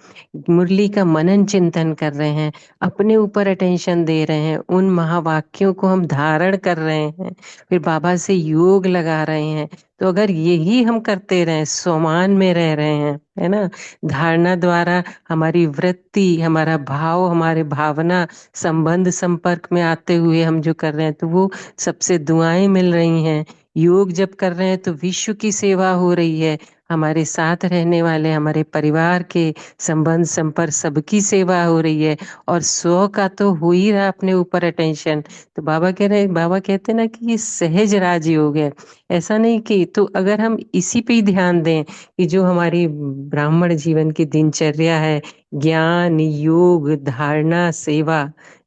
मुरली का मनन चिंतन कर रहे हैं, अपने ऊपर अटेंशन दे रहे हैं, उन महावाक्यों को हम धारण कर रहे हैं, फिर बाबा से योग लगा रहे हैं। तो अगर यही हम करते रहें, स्वमान में रह रहे हैं, है ना, धारणा द्वारा हमारी वृत्ति, हमारा भाव, हमारे भावना संबंध संपर्क में आते हुए हम जो कर रहे हैं, तो वो सबसे दुआएं मिल रही हैं। योग जब कर रहे हैं तो विश्व की सेवा हो रही है, हमारे साथ रहने वाले हमारे परिवार के संबंध संपर्क सबकी सेवा हो रही है, और स्व का तो हो ही रहा अपने ऊपर अटेंशन। तो बाबा कहते हैं ना कि ये सहज राजयोग है। ऐसा नहीं कि, तो अगर हम इसी पे ही ध्यान दें कि जो हमारी ब्राह्मण जीवन की दिनचर्या है, ज्ञान योग धारणा सेवा,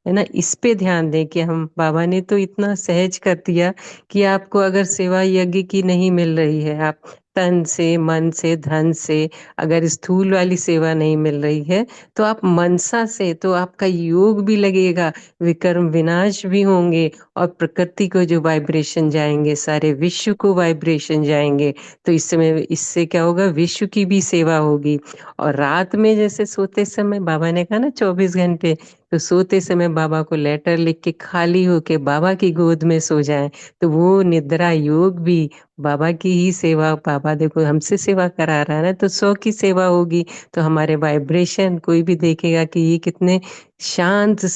है ना, इस पे ध्यान दें कि हम, बाबा ने तो इतना सहज कर दिया कि आपको अगर सेवा यज्ञ की नहीं मिल रही है, आप तन से मन से धन से अगर स्थूल वाली सेवा नहीं मिल रही है, तो आप मनसा से, तो आपका योग भी लगेगा, विकर्म विनाश भी होंगे, और प्रकृति को जो वाइब्रेशन जाएंगे, सारे विश्व को वाइब्रेशन जाएंगे। तो इस समय इससे क्या होगा, विश्व की भी सेवा होगी। और रात में जैसे सोते समय बाबा ने कहा ना 24 घंटे, तो सोते समय बाबा को लेटर लिख के खाली होके बाबा की गोद में सो जाएं, तो वो निद्रा योग भी बाबा की ही सेवा। बाबा देखो हमसे सेवा करा रहा है ना, तो 100 की सेवा होगी, तो हमारे वाइब्रेशन, कोई भी देखेगा कि ये कितने शांत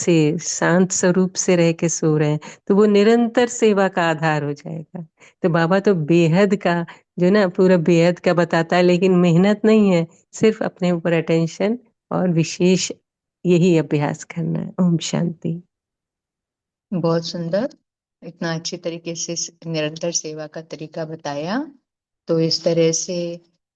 स्वरूप से रह के सो रहे हैं, तो वो निरंतर सेवा का आधार हो जाएगा। तो बाबा तो बेहद का, जो ना पूरा बेहद का बताता है, लेकिन मेहनत नहीं है, सिर्फ अपने ऊपर अटेंशन और विशेष यही अभ्यास करना है। ओम शांति। बहुत सुंदर। इतना अच्छी तरीके से निरंतर सेवा का तरीका बताया। तो इस तरह से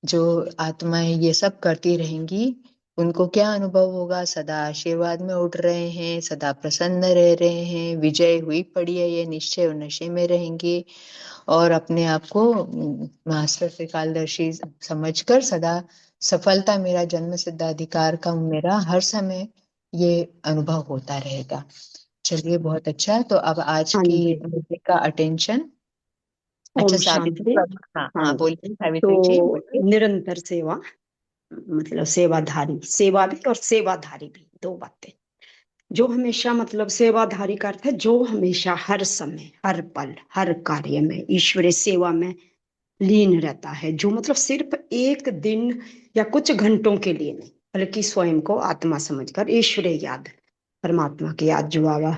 जो आत्माएं ये सब करती रहेंगी, उनको क्या अनुभव होगा, सदा आशीर्वाद में उठ रहे हैं, सदा प्रसन्न रह रहे हैं, विजय हुई पड़ी है ये निश्चय, और नशे में रहेंगे, और अपने आप को मास्टर त्रिकालदर्शी समझकर सदा सफलता मेरा जन्म सिद्ध अधिकार का मेरा हर समय ये अनुभव होता रहेगा। चलिए बहुत अच्छा। तो अब आज हाँ की जी। मुद्दे का अटेंशन। अच्छा ओम सावित्री, शांति। हाँ हाँ हाँ जी। बोलिए सावित्री जी तो बोलिए। निरंतर सेवा मतलब सेवाधारी, सेवा भी और सेवाधारी भी, दो बातें। जो हमेशा मतलब सेवाधारी का अर्थ है जो हमेशा हर समय हर पल हर कार्य में ईश्वरीय सेवा में लीन रहता है, जो मतलब सिर्फ एक दिन या कुछ घंटों के लिए नहीं, बल्कि स्वयं को आत्मा समझकर ईश्वरीय याद, परमात्मा की याद जो बाबा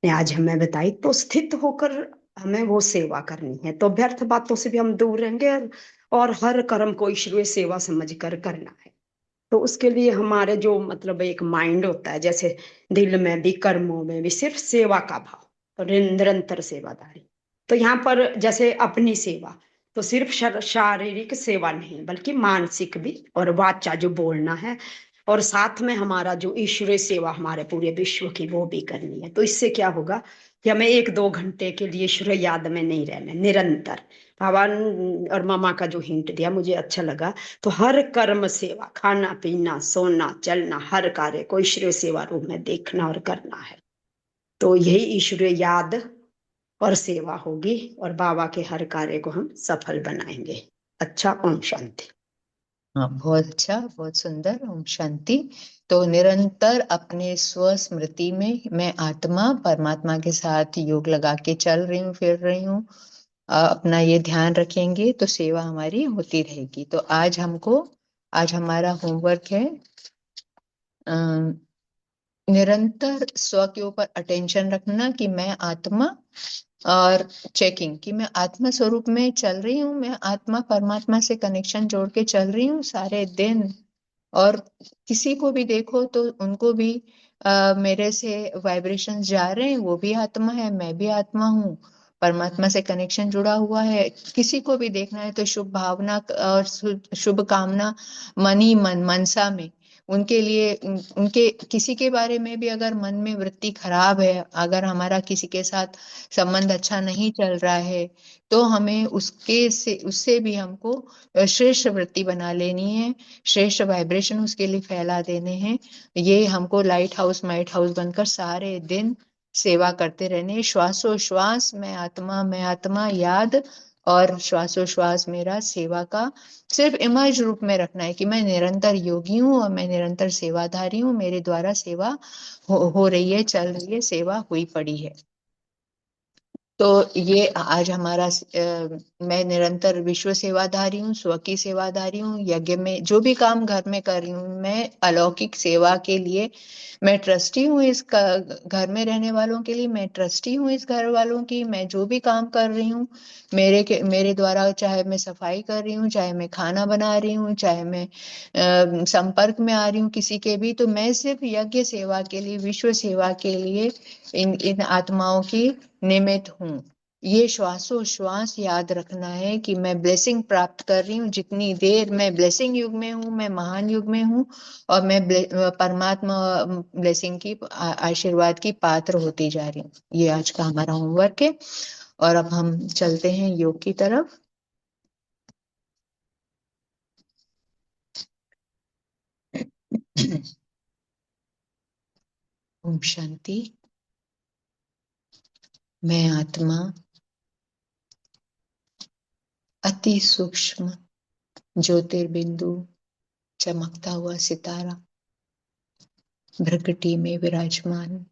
ने आज हमें बताई, तो स्थित होकर हमें वो सेवा करनी है। तो व्यर्थ बातों से भी हम दूर रहेंगे और हर कर्म को ईश्वरीय सेवा समझकर करना है। तो उसके लिए हमारे जो मतलब एक माइंड होता है, जैसे दिल में भी कर्मों में भी सिर्फ सेवा का भाव, तो निरंतर सेवादारी। तो यहाँ पर जैसे अपनी सेवा, तो सिर्फ शारीरिक सेवा नहीं बल्कि मानसिक भी, और वाचा जो बोलना है, और साथ में हमारा जो ईश्वरीय सेवा हमारे पूरे विश्व की, वो भी करनी है। तो इससे क्या होगा कि हमें 1-2 घंटे के लिए ईश्वर याद में नहीं रहना, निरंतर। बाबा और मामा का जो हिंट दिया मुझे अच्छा लगा। तो हर कर्म सेवा, खाना पीना सोना चलना, हर कार्य को ईश्वरीय सेवा रूप में देखना और करना है। तो यही ईश्वरीय याद और सेवा होगी, और बाबा के हर कार्य को हम सफल बनाएंगे। अच्छा, ओम शांति। हाँ, बहुत अच्छा, बहुत सुंदर। ओम शांति। तो निरंतर अपने स्व स्मृति में मैं आत्मा परमात्मा के साथ योग लगा के चल रही हूँ, फिर रही हूँ, अपना ये ध्यान रखेंगे तो सेवा हमारी होती रहेगी। तो आज हमारा होमवर्क है निरंतर स्व के ऊपर अटेंशन रखना कि मैं आत्मा, और चेकिंग कि मैं आत्मा स्वरूप में चल रही हूँ, मैं आत्मा परमात्मा से कनेक्शन जोड़ के चल रही हूँ सारे दिन। और किसी को भी देखो तो उनको भी मेरे से वाइब्रेशंस जा रहे हैं, वो भी आत्मा है, मैं भी आत्मा हूँ, परमात्मा से कनेक्शन जुड़ा हुआ है। किसी को भी देखना है तो शुभ भावना और शुभ कामना मन ही मन, मनसा में उनके लिए, उनके किसी के बारे में भी अगर मन में वृत्ति खराब है, अगर हमारा किसी के साथ संबंध अच्छा नहीं चल रहा है, तो हमें उससे भी हमको श्रेष्ठ वृत्ति बना लेनी है, श्रेष्ठ वाइब्रेशन उसके लिए फैला देने हैं। ये हमको लाइट हाउस माइट हाउस बनकर सारे दिन सेवा करते रहने। श्वासोश्वास मैं आत्मा याद, और श्वासोश्वास मेरा सेवा का सिर्फ इमेज रूप में रखना है कि मैं निरंतर योगी हूँ और मैं निरंतर सेवाधारी हूँ, मेरे द्वारा सेवा हो रही है, चल रही है, सेवा हुई पड़ी है। तो ये आज हमारा मैं निरंतर विश्व सेवाधारी हूँ, स्व की सेवाधारी हूँ, यज्ञ में जो भी काम घर में कर रही हूँ, मैं अलौकिक सेवा के लिए मैं ट्रस्टी हूँ। इस घर में रहने वालों के लिए मैं ट्रस्टी हूँ, इस घर वालों की। मैं जो भी काम कर रही हूँ मेरे द्वारा, चाहे मैं सफाई कर रही हूँ, चाहे मैं खाना बना रही हूँ, चाहे मैं संपर्क में आ रही हूँ किसी के भी, तो मैं सिर्फ यज्ञ सेवा के लिए, विश्व सेवा के लिए इन आत्माओं की निमित्त हूँ। ये श्वासोश्वास याद रखना है कि मैं ब्लेसिंग प्राप्त कर रही हूँ। जितनी देर मैं ब्लेसिंग युग में हूँ, मैं महान युग में हूँ, और मैं परमात्मा ब्लेसिंग की, आशीर्वाद की पात्र होती जा रही हूँ। ये आज का हमारा होमवर्क है। और अब हम चलते हैं योग की तरफ। ओम शांति। मैं आत्मा अति सूक्ष्म ज्योतिर्बिंदु, चमकता हुआ सितारा, भ्रकटी में विराजमान,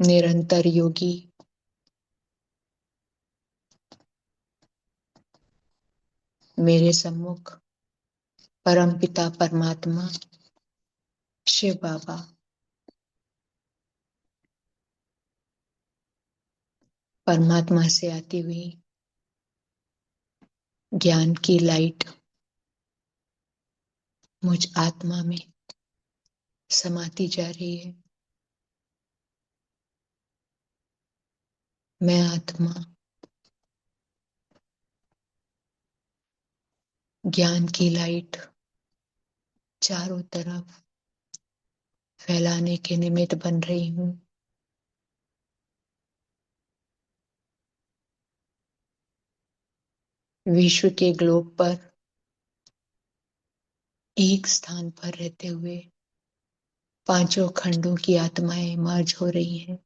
निरंतर योगी, मेरे सम्मुख परमपिता परमात्मा शिव बाबा, परमात्मा से आती हुई ज्ञान की लाइट मुझ आत्मा में समाती जा रही है। मैं आत्मा ज्ञान की लाइट चारों तरफ फैलाने के निमित्त बन रही हूँ। विश्व के ग्लोब पर एक स्थान पर रहते हुए पांचों खंडों की आत्माएं मर्ज हो रही हैं।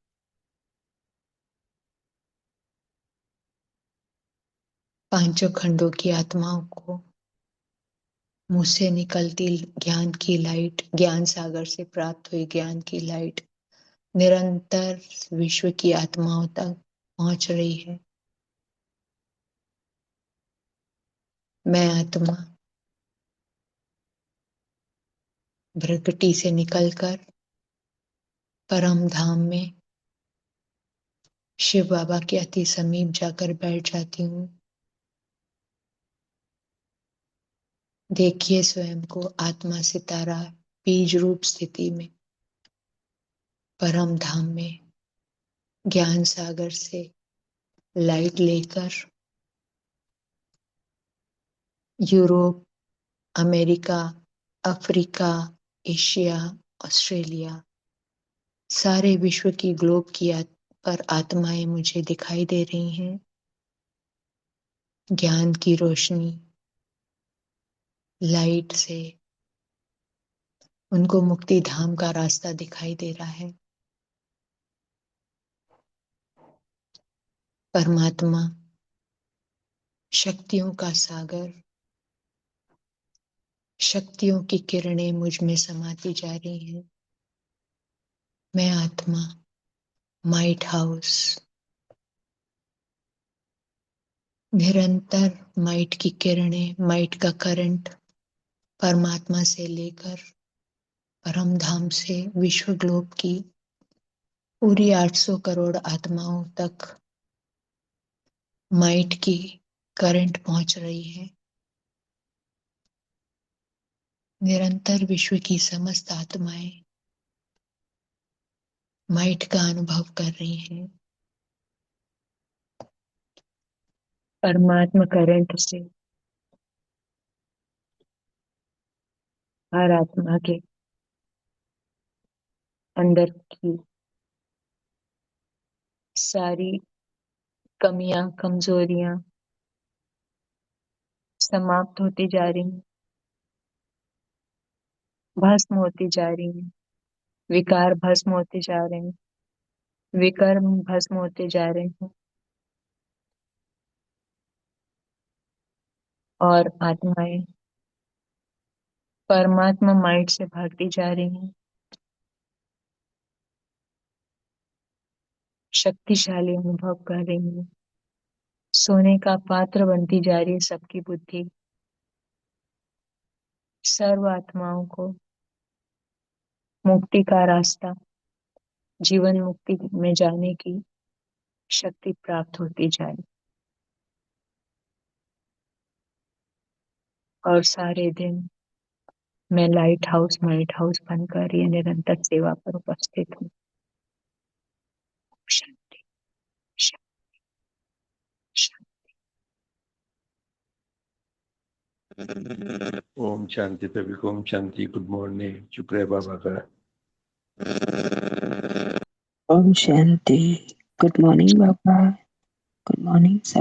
पांचों खंडों की आत्माओं को मुझसे निकलती ज्ञान की लाइट, ज्ञान सागर से प्राप्त हुई ज्ञान की लाइट निरंतर विश्व की आत्माओं तक पहुंच रही है। मैं आत्मा भ्रकटी से निकलकर परम धाम में शिव बाबा के अति समीप जाकर बैठ जाती हूँ। देखिए स्वयं को आत्मा सितारा बीज रूप स्थिति में परम धाम में ज्ञान सागर से लाइट लेकर Europe, America, Africa, Asia, Australia, सारे विश्व की ग्लोब की पर आत्माएं मुझे दिखाई दे रही हैं। ज्ञान की रोशनी लाइट से उनको मुक्ति धाम का रास्ता दिखाई दे रहा है। परमात्मा शक्तियों का सागर, शक्तियों की किरणें मुझ में समाती जा रही हैं। मैं आत्मा माइट हाउस, निरंतर माइट की किरणें, माइट का करंट परमात्मा से लेकर परम धाम से विश्व ग्लोब की पूरी 800 करोड़ आत्माओं तक माइट की करंट पहुंच रही है। निरंतर विश्व की समस्त आत्माएं माइट का अनुभव कर रही हैं। परमात्मा करंट से हर आत्मा के अंदर की सारी कमियां, कमजोरियां समाप्त होती जा रही हैं, भस्म होती जा रही हैं। विकार भस्म होते जा रहे हैं, विकर्म भस्म होते जा रहे हैं और आत्माएं परमात्मा माइट से भागती जा रही हैं। शक्तिशाली अनुभव कर रही हैं। सोने का पात्र बनती जा रही है सबकी बुद्धि। सर्व आत्माओं को मुक्ति का रास्ता, जीवन मुक्ति में जाने की शक्ति प्राप्त होती जाए और सारे दिन मैं लाइट हाउस माइट हाउस बनकर ये निरंतर सेवा पर उपस्थित हूँ। शांति, शांति, शांति। ओम शांति सभी को। ओम शांति। Good morning. शुक्र है बाबा का। ओम शांति। गुड मॉर्निंग बाबा। Good morning sir.